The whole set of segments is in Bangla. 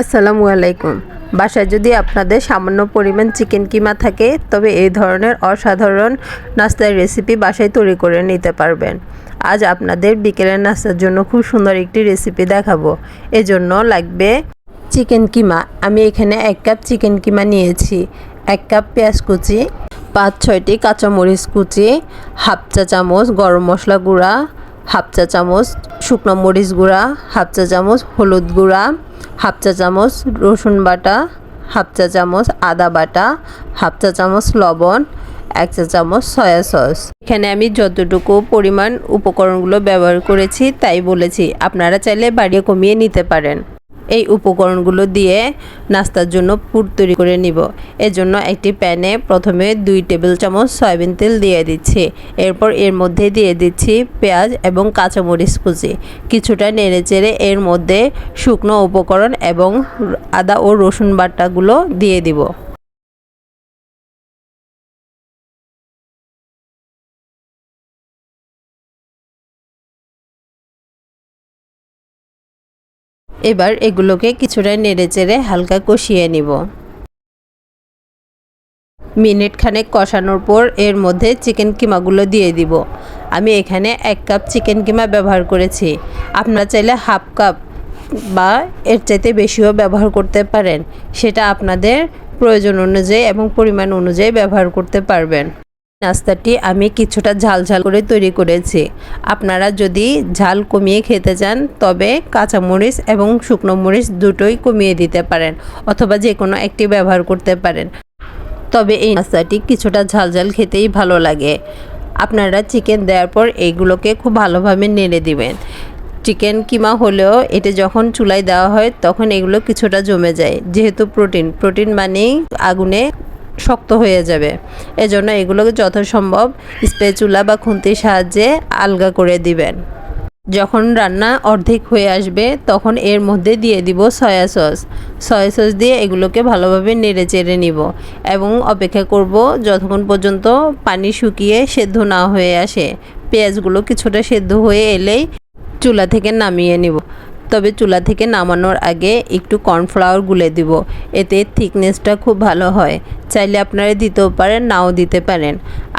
আসসালামু আলাইকুম। বাসায় যদি আপনাদের সামান্য পরিমাণ চিকেন কিমা থাকে তবে এই ধরনের অসাধারণ নাস্তার রেসিপি বাসায় তৈরি করে নিতে পারবেন। আজ আপনাদের বিকেলের নাস্তার জন্য খুব সুন্দর একটি রেসিপি দেখাবো। এজন্য লাগবে চিকেন কিমা। আমি এখানে 1 কাপ চিকেন কিমা নিয়েছি, 1 কাপ পেঁয়াজ কুচি, 5-6টি কাঁচামরিচ কুচি, হাফ চা চামচ গরম মশলা গুঁড়া, হাফ চা চামচ শুকনো মরিচ গুঁড়া, হাফ চা চামচ হলুদ গুঁড়া, হাফ চা চামচ রসুন বাটা, হাফ চা চামচ আদা বাটা, হাফ চা চামচ লবণ, 1 চা চামচ সয়া সস। এখানে আমি যতটুকু পরিমাণ উপকরণগুলো ব্যবহার করেছি তাই বলেছি, আপনারা চাইলে বাড়িয়ে কমিয়ে নিতে পারেন। এই উপকরণগুলো দিয়ে নাস্তার জন্য পুর তৈরি করে নিব। এজন্য একটি প্যানে প্রথমে 2 টেবিল চামচ সয়াবিন তেল দিয়ে দিচ্ছি। এরপর এর মধ্যে দিয়ে দিচ্ছি পেঁয়াজ এবং কাঁচামরিচ কুচি। কিছুটা নেড়েচেড়ে এর মধ্যে শুকনো উপকরণ এবং আদা ও রসুন বাটাগুলো দিয়ে দিব। এবার এগুলোকে কিছুটা নেড়েচেড়ে হালকা কষিয়ে নিব। মিনিট খানেক কষানোর পর এর মধ্যে চিকেন কিমাগুলো দিয়ে দিব। আমি এখানে 1 কাপ চিকেন কিমা ব্যবহার করেছি। আপনারা চাইলে হাফ কাপ বা এর চাইতে বেশিও ব্যবহার করতে পারেন, সেটা আপনাদের প্রয়োজন অনুযায়ী এবং পরিমাণ অনুযায়ী ব্যবহার করতে পারবেন। নাস্তাটি আমি কিছুটা ঝাল ঝাল করে তৈরি করেছি। আপনারা যদি ঝাল কমিয়ে খেতে চান তবে কাঁচামরিচ এবং শুকনো মরিচ দুটোই কমিয়ে দিতে পারেন, অথবা যে কোনো একটি ব্যবহার করতে পারেন। তবে এই নাস্তাটি কিছুটা ঝাল ঝাল খেতেই ভালো লাগে। আপনারা চিকেন দেওয়ার পর এইগুলোকে খুব ভালোভাবে নেড়ে দিবেন। চিকেন কিমা হলেও এটা যখন চুলায় দেওয়া হয় তখন এগুলো কিছুটা জমে যায়, যেহেতু প্রোটিন মানেই আগুনে শক্ত হয়ে যাবে। এজন্য এগুলোকে যথাসম্ভব স্প্যাচুলা বা খুন্তির সাহায্যে আলগা করে দিবেন। যখন রান্না অর্ধেক হয়ে আসবে তখন এর মধ্যে দিয়ে দিব সয়া সস দিয়ে এগুলোকে ভালোভাবে নেড়ে চেড়ে নিব এবং অপেক্ষা করব যতক্ষণ পর্যন্ত পানি শুকিয়ে সেদ্ধ না হয়ে আসে। পেঁয়াজগুলো কিছুটা সেদ্ধ হয়ে এলেই চুলা থেকে নামিয়ে নিব। তবে চুলা থেকে নামানোর আগে একটু কর্নফ্লাওয়ার গুলে দিব, এতে থিকনেসটা খুব ভালো হয়। চাইলে আপনারা দিতেও পারেন, নাও দিতে পারেন।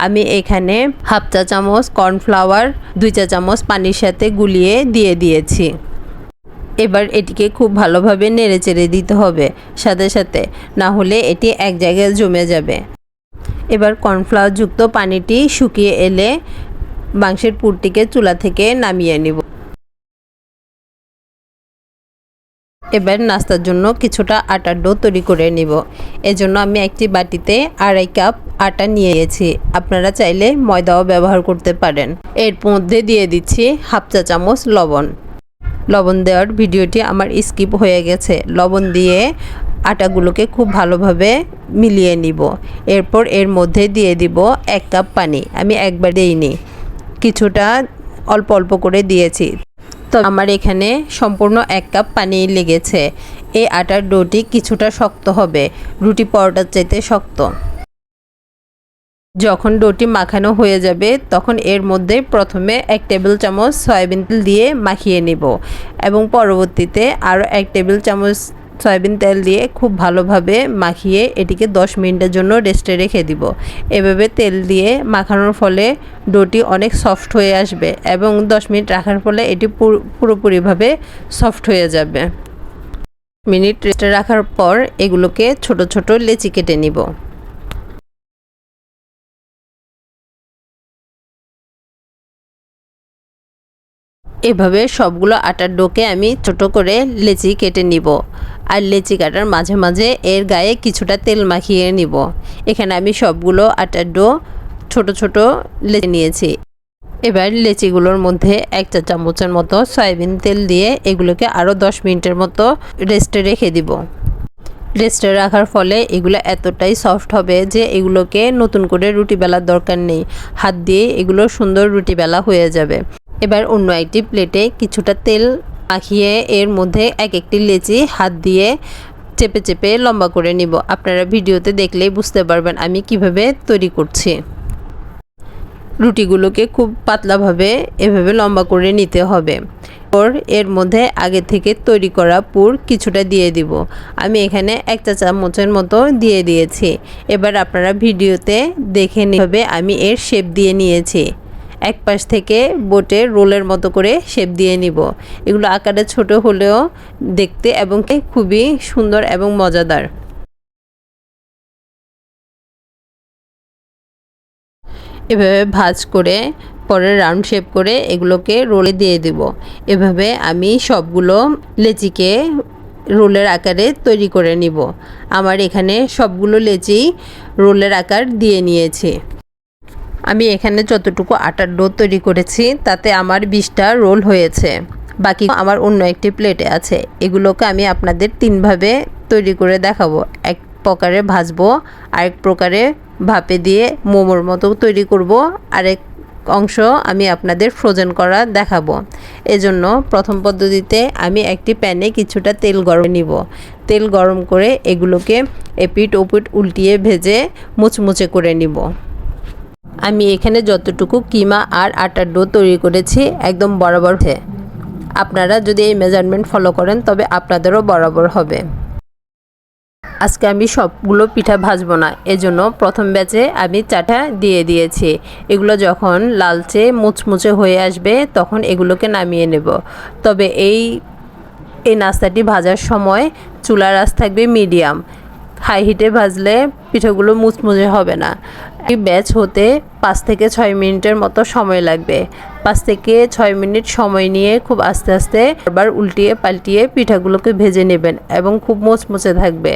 আমি এখানে হাফ চা চামচ কর্নফ্লাওয়ার 2 চা চামচ পানির সাথে গুলিয়ে দিয়ে দিয়েছি। এবার এটিকে খুব ভালোভাবে নেড়েচেড়ে দিতে হবে সাথে সাথে, না হলে এটি এক জায়গায় জমে যাবে। এবার কর্নফ্লাওয়ার যুক্ত পানিটি শুকিয়ে এলে মাংসের পুরটিকে চুলা থেকে নামিয়ে নিব। এবার নাস্তার জন্য কিছুটা আটার ডো তৈরি করে নিব। এজন্য আমি একটি বাটিতে 2.5 কাপ আটা নিয়েছি। আপনারা চাইলে ময়দাও ব্যবহার করতে পারেন। এর মধ্যে দিয়ে দিচ্ছি হাফ চা চামচ লবণ দেওয়ার ভিডিওটি আমার স্কিপ হয়ে গেছে। লবণ দিয়ে আটাগুলোকে খুব ভালোভাবে মিলিয়ে নিব। এরপর এর মধ্যে দিয়ে দিব 1 কাপ পানি। আমি একবার দেইনি, কিছুটা অল্প অল্প করে দিয়েছি। তো আমার এখানে সম্পূর্ণ 1 কাপ পানি লেগেছে। এই আটার ডোটি কিছুটা শক্ত হবে, রুটি পরোটার চাইতে শক্ত। যখন ডোটি মাখানো হয়ে যাবে তখন এর মধ্যে প্রথমে 1 টেবিল চামচ সয়াবিন তেল দিয়ে মাখিয়ে নিব এবং পরবর্তীতে আরও 1 টেবিল চামচ সয়াবিন তেল দিয়ে খুব ভালোভাবে মাখিয়ে এটিকে 10 মিনিটের জন্য রেস্টে রেখে দিব। এভাবে তেল দিয়ে মাখানোর ফলে ডোটি অনেক সফট হয়ে আসবে এবং 10 মিনিট রাখার ফলে এটি পুরোপুরিভাবে সফট হয়ে যাবে। মিনিট রেস্টে রাখার পর এগুলোকে ছোট ছোট লেচি কেটে নিব। এভাবে সবগুলো আটার ডোকে আমি ছোট করে লেচি কেটে নিব, আর লেচি কাটার মাঝে মাঝে এর গায়ে কিছুটা তেল মাখিয়ে নিব। এখানে আমি সবগুলো আটার ডো ছোট ছোট লেচি নিয়েছি। এবার লেচিগুলোর মধ্যে 1 চা চামচের মতো সয়াবিন তেল দিয়ে এগুলোকে আরও 10 মিনিটের মতো রেস্টে রেখে দিব। রেস্টে রাখার ফলে এগুলো এতটাই সফট হবে যে এগুলোকে নতুন করে রুটি বেলার দরকার নেই, হাত দিয়ে এগুলো সুন্দর রুটি বেলা হয়ে যাবে। এবার অন্য একটি প্লেটে কিছুটা তেল মাখিয়ে এর মধ্যে একটি লেচি হাত দিয়ে চেপে চেপে লম্বা করে নিব। আপনারা ভিডিওতে দেখলেই বুঝতে পারবেন আমি কিভাবে তৈরি করছি। রুটিগুলোকে খুব পাতলাভাবে এভাবে লম্বা করে নিতে হবে। এর মধ্যে আগে থেকে তৈরি করা পুর কিছুটা দিয়ে দিব। আমি এখানে 1 চা চামচের মতো দিয়ে দিয়েছি। এবার আপনারা ভিডিওতে দেখে নিবে আমি এর শেপ দিয়ে নিয়েছি। এক পাশ থেকে বোটে রোলের মতো করে শেপ দিয়ে নিব। এগুলো আকারে ছোট হলেও দেখতে এবং খুবই সুন্দর এবং মজাদার। এভাবে ভাঁজ করে পরে রাউন্ড শেপ করে এগুলোকে রোলে দিয়ে দেব। এভাবে আমি সবগুলো লেচিকে রোলের আকারে তৈরি করে নিব। আমার এখানে সবগুলো লেচি রোলের আকার দিয়ে নিয়েছি। আমি এখানে যতটুকু আটার ডো তৈরি করেছি তাতে আমার 20টা রোল হয়েছে। বাকি আমার অন্য একটি প্লেটে আছে। এগুলোকে আমি আপনাদের 3 ভাবে তৈরি করে দেখাবো। এক প্রকারে ভাজবো, আরেক প্রকারে ভাপে দিয়ে মোমোর মতো তৈরি করব, আরেক অংশ আমি আপনাদের ফ্রোজেন করা দেখাবো। এজন্য প্রথম পদ্ধতিতে আমি একটি প্যানে কিছুটা তেল গরম নিব। তেল গরম করে এগুলোকে এপিট ওপিট উল্টিয়ে ভেজে মুচমুচে করে নিব। আমি এখানে যতটুকু কিমা আর আটার ডো তৈরি করেছি একদম বরাবর। আপনারা যদি এই মেজারমেন্ট ফলো করেন তবে আপনাদেরও বরাবর হবে। আজকে আমি সবগুলো পিঠা ভাজবো না, এজন্য প্রথম ব্যাচে আমি চাটা দিয়ে দিয়েছি। এগুলো যখন লালচে মুচমুচে হয়ে আসবে তখন এগুলোকে নামিয়ে নেব। তবে এই নাস্তাটি ভাজার সময় চুলার আঁচ থাকবে মিডিয়াম। হাই হিটে ভাজলে পিঠাগুলো মুচমুচে হবে না। এই ব্যাচ হতে 5 থেকে 6 মিনিটের মতো সময় লাগবে। 5 থেকে 6 মিনিট সময় নিয়ে খুব আস্তে আস্তে বারবার উল্টিয়ে পাল্টিয়ে পিঠাগুলোকে ভেজে নেবেন এবং খুব মুচমুচে থাকবে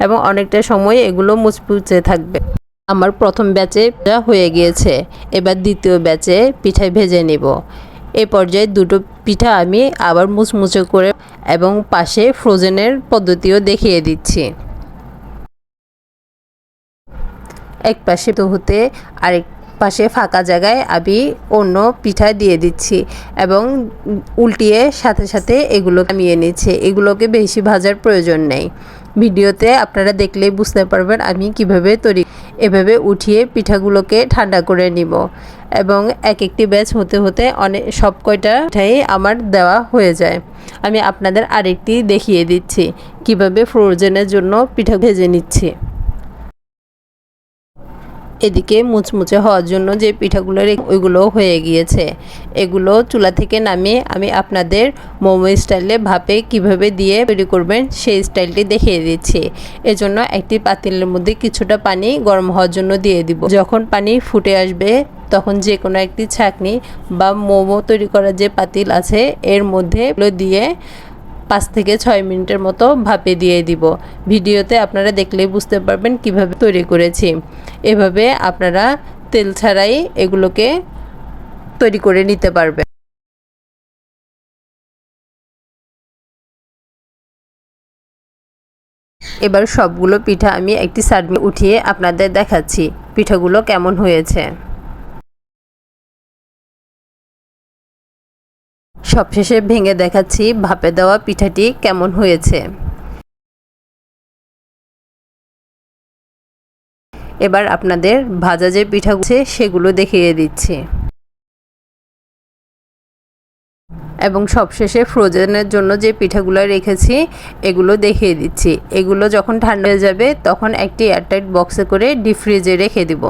এবং অনেকটা সময় এগুলো মুচমুচে থাকবে। আমার প্রথম ব্যাচে হয়ে গিয়েছে। এবার দ্বিতীয় ব্যাচে পিঠা ভেজে নেব। এই পর্যায়ে দুটো পিঠা আমি আবার মুচমুচে করে এবং পাশে ফ্রোজেনের পদ্ধতিও দেখিয়ে দিচ্ছি। এক পাশে তো হতে আরেক পাশে ফাঁকা জায়গায় আমি অন্য পিঠা দিয়ে দিচ্ছি এবং উল্টিয়ে সাথে সাথে এগুলো নামিয়ে নিচ্ছে। এগুলোকে বেশি ভাজার প্রয়োজন নেই। ভিডিওতে আপনারা দেখলেই বুঝতে পারবেন আমি কিভাবে তৈরি। এভাবে উঠিয়ে পিঠাগুলোকে ঠান্ডা করে নিব এবং এক একটি ব্যাচ হতে হতে সব কয়টা পিঠাই আমার দেওয়া হয়ে যায়। আমি আপনাদের আরেকটি দেখিয়ে দিচ্ছি কিভাবে ফ্রোজেনের জন্য পিঠা ভেজে নিচ্ছি। এদিকে মুচমুচে হওয়ার জন্য যে পিঠাগুলো ওইগুলো হয়ে গিয়েছে। এগুলো চুলা থেকে নামিয়ে আমি আপনাদের মোমো স্টাইলে ভাপে কিভাবে দিয়ে তৈরি করবেন সেই স্টাইলটি দেখিয়ে দিচ্ছি। এজন্য একটি পাতিলের মধ্যে কিছুটা পানি গরম হওয়ার জন্য দিয়ে দিব। যখন পানি ফুটে আসবে তখন যে কোনো একটি ছাঁকনি বা মোমো তৈরি করার যে পাতিল আছে এর মধ্যে দিয়ে 5 থেকে 6 মিনিটের মতো ভাপে দিয়ে দিব। ভিডিওতে আপনারা দেখলেই বুঝতে পারবেন কিভাবে তৈরি করেছি। এভাবে আপনারা তেল ছাড়াই এগুলোকে তৈরি করে নিতে পারবেন। এবার সবগুলো পিঠা আমি একটি সার্ভিং উঠিয়ে আপনাদের দেখাচ্ছি পিঠাগুলো কেমন হয়েছে। সবশেষে ভেঙে দেখাচ্ছি ভাপে দেওয়া পিঠাটি কেমন হয়েছে। এবার আপনাদের ভাজা যে পিঠাগুলো সেগুলো দেখিয়ে দিচ্ছি এবং সবশেষে ফ্রোজেনের জন্য যে পিঠাগুলো রেখেছি এগুলো দেখিয়ে দিচ্ছি। এগুলো যখন ঠান্ডা হয়ে যাবে তখন একটি এয়ারটাইট বক্সে করে ডিপ ফ্রিজে রেখে দিব।